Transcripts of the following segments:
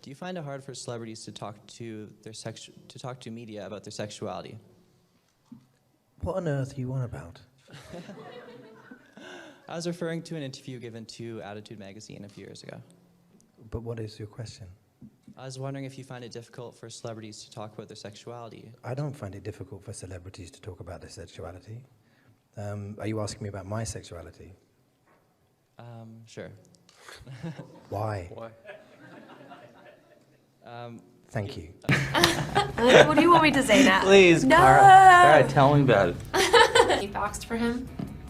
Do you find it hard for celebrities to talk to media about their sexuality? What on earth are you on about? I was referring to an interview given to Attitude magazine a few years ago. But what is your question? I was wondering if you find it difficult for celebrities to talk about their sexuality. I don't find it difficult for celebrities to talk about their sexuality. Are you asking me about my sexuality? Sure. Why? Why? Thank you. What do you want me to say now? Please, no. Cara, tell me about it. You boxed for him?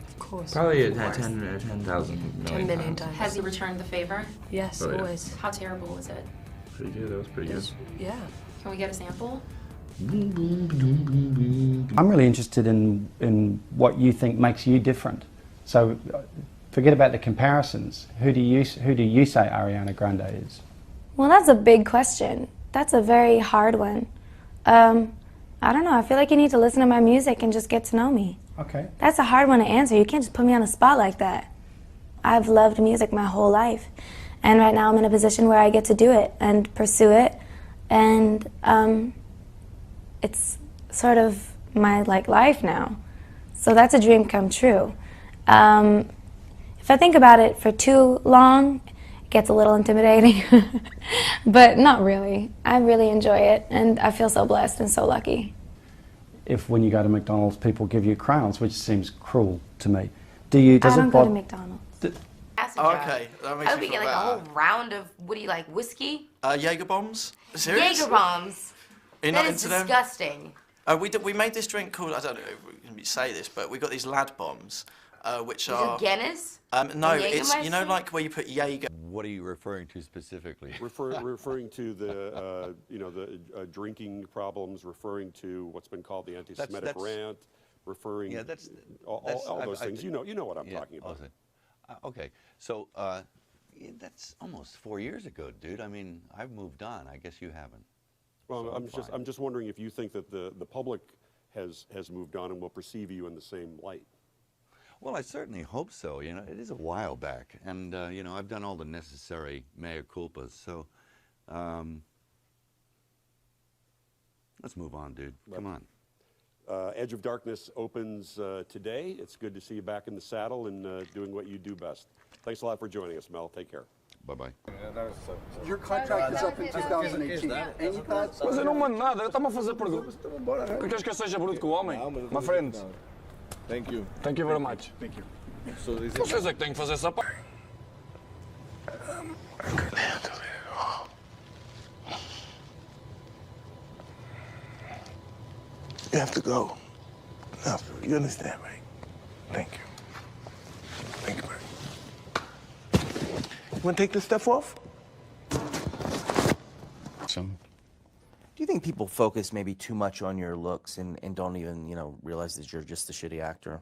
Of course. Probably Of course. 10,000 10 million times. Has he returned the favor? Yes, Oh, yeah. always. How terrible was it? Pretty good, that was pretty good. Yeah. Can we get a sample? I'm really interested in what you think makes you different. So forget about the comparisons. Who do you say Ariana Grande is? Well, that's a big question. That's a very hard one. I don't know. I feel like you need to listen to my music and just get to know me. Okay. That's a hard one to answer. You can't just put me on a spot like that. I've loved music my whole life. And right now I'm in a position where I get to do it and pursue it. And it's sort of my life now. So that's a dream come true. If I think about it for too long, it gets a little intimidating. But not really. I really enjoy it, and I feel so blessed and so lucky. If when you go to McDonald's, people give you crowns, which seems cruel to me. Does I don't it go to bother? McDonald's. Okay, that makes I me hope we feel get like a better. whole round of, what do you like, whiskey? Jaeger bombs? Serious? Jaeger bombs. You're That not is into them? disgusting. We made this drink called, I don't know if we say this, but we got these lad bombs, which Is are... it Guinness? No, And it's, you know, Jägermeister? like where you put Jaeger... What are you referring to specifically? Referring to the, the drinking problems, referring to what's been called the anti-Semitic rant, referring all those things. You know what I'm talking about. Okay, so that's almost 4 years ago, dude. I mean, I've moved on. I guess you haven't. Well, So I'm just wondering if you think that the public has moved on and will perceive you in the same light. Well, I certainly hope so. You know, it is a while back, and I've done all the necessary mea culpas. So, let's move on, dude. Come on. Edge of Darkness opens today. It's good to see you back in the saddle and doing what you do best. Thanks a lot for joining us, Mel. Take care. Bye-bye. Your contract is up in 2018. Any thoughts? Mas eu não mando nada, eu estava a fazer perguntas. Queres que eu seja bruto com o homem? My friend. Thank you. Thank you very much. Thank you. Vocês é que têm que fazer essa parte. You have to go. No, you understand, right? Thank you. Thank you, man. You want to take this stuff off? Do you think people focus maybe too much on your looks and don't even, realize that you're just a shitty actor?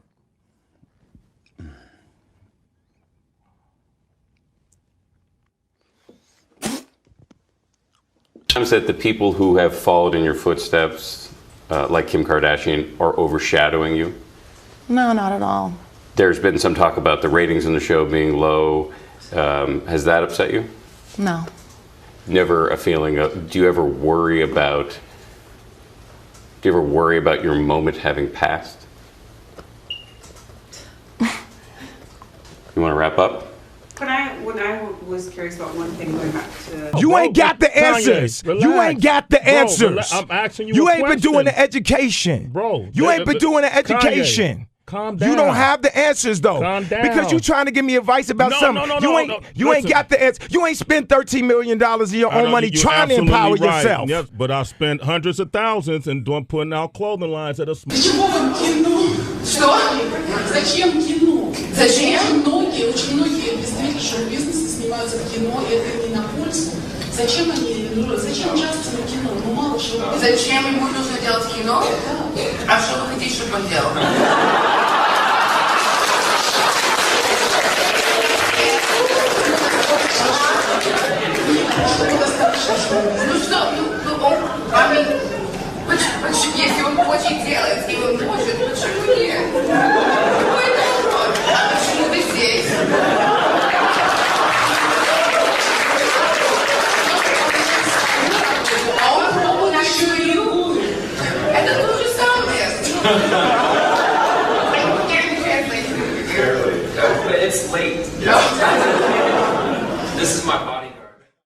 Sometimes that the people who have followed in your footsteps, like Kim Kardashian, are overshadowing you? No, not at all. There's been some talk about the ratings in the show being low. Has that upset you? No. Never a feeling of, do you ever worry about your moment having passed? You want to wrap up? When I was curious about one thing going back to... You ain't got the answers. You ain't got the answers. I'm asking you You a ain't been question. doing the education. Bro. You ain't been doing the education. Kanye, calm down. You don't have the answers though. Calm down. Because you trying to give me advice about something. You ain't got the answer. You ain't spent $13 million of your own money trying to empower yourself. Yes, but I spent hundreds of thousands and putting out clothing lines at a small. Что? Зачем кино? Зачем? Очень многие представители шоу-бизнеса снимаются в кино, и это не на пользу. Зачем участвовать в кино? Ну мало чего. Зачем ему нужно делать кино? А что вы хотите, чтобы он делал? Ну что, если он хочет делать, и он может, почему нет? Какой это вопрос? А почему вы здесь? It's late. This is my body.